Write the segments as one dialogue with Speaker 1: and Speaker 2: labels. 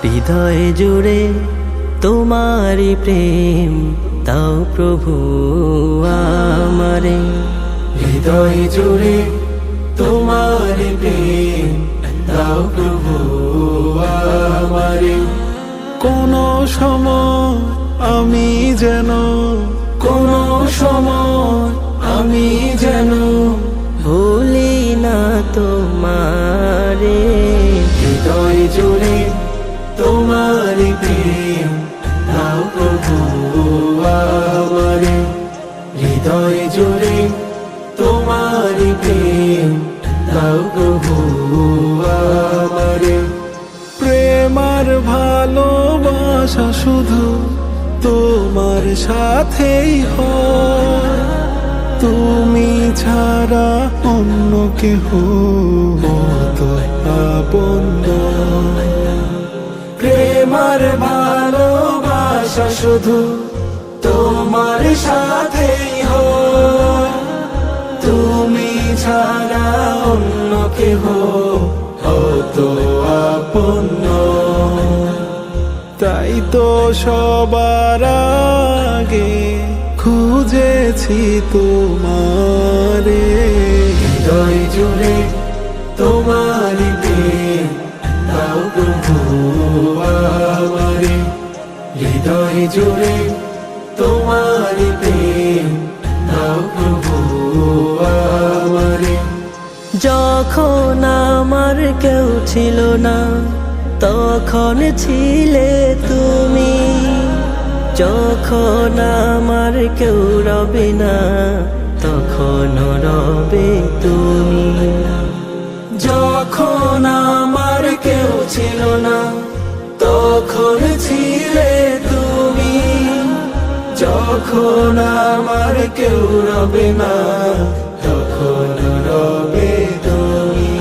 Speaker 1: হৃদয় জুড়ে তোমারি প্রেম দাও প্রভু আমারে,
Speaker 2: হৃদয় জুড়ে তোমারি প্রেম দাও প্রভু আমারে। কোন সময় আমি যেন, কোন সময় আমি যেন
Speaker 1: ভুলি না তোমারে।
Speaker 2: হৃদয় জুড়ে তোমারি প্রেম দাও প্রভু আমারে, হৃদয় জুড়ে তোমারি প্রেম দাও প্রভু আমারে। প্রেমার ভালোবাসা শুধু তোমার সাথেই হয়, তুমি ছাড়া অন্য কেহ তো আপন নয়। প্রেমার ভালোবাসা শুধু তোমার সাথেই হয়, তুমি ছাড়া অন্য কেহ তো আপন নয়। তাই তো সবার আগে খুঁজেছি তোমারে, হৃদয় জুড়ে তোমারি প্রেম দাও প্রভু আমারে, হৃদয় জুড়ে তোমারি প্রেম দাও প্রভু আমারে।
Speaker 1: যখন আমার কেউ ছিল না তখন ছিলে তুমি, যখন আমার কেউ রবে না তখন রবে তুমি।
Speaker 2: যখন আমার কেউ ছিল না তখন ছিলে তুমি, যখন আমার কেউ রবে না তখন রবে তুমি।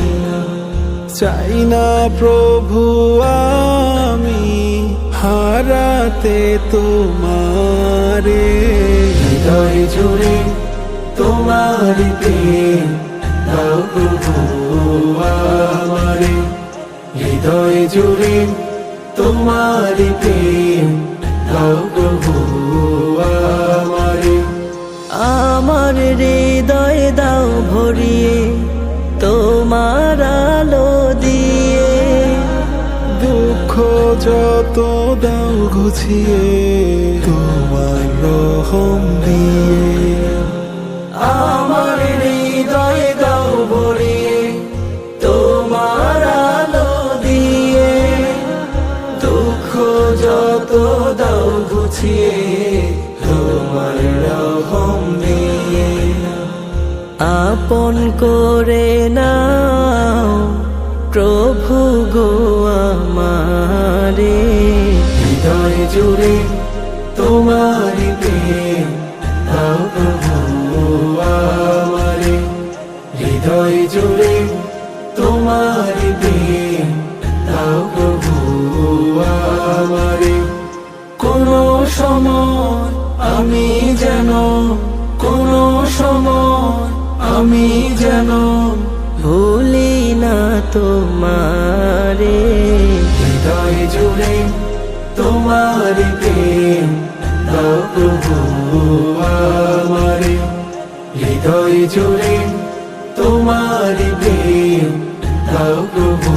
Speaker 2: চাই না প্রভু আমি হারাতে তোমারে, হৃদয় জুড়ে তোমারি প্রেম দাও প্রভু আমারে, হৃদয় জুড়ে তোমারি প্রেম দাও প্রভু আমারে।
Speaker 1: আমার হৃদয় দাও ভরিয়ে তোমার আলো দিয়ে,
Speaker 2: দুঃখ যত দাও ঘুচিয়ে তোমার রহম দিয়ে। আমার হৃদয় দাও ভরিয়ে তোমার আলো দিয়ে, দুঃখ যত দাও ঘুচিয়ে তোমার রহম দিয়ে।
Speaker 1: আপন করে নাও প্রভু গো আমারে,
Speaker 2: হৃদয় জুড়ে তোমারি প্রেম দাও প্রভু আমারে, হৃদয় জুড়ে তোমারি প্রেম দাও প্রভু আমারে। কোন সময় আমি যেন, কোন সময় আমি যেন
Speaker 1: ভুলি না তোমারে।
Speaker 2: হৃদয় জুড়ে তোমারি প্রেম দাও প্রভু আমারে, হৃদয় জুড়ে তোমারি প্রেম দাও প্রভু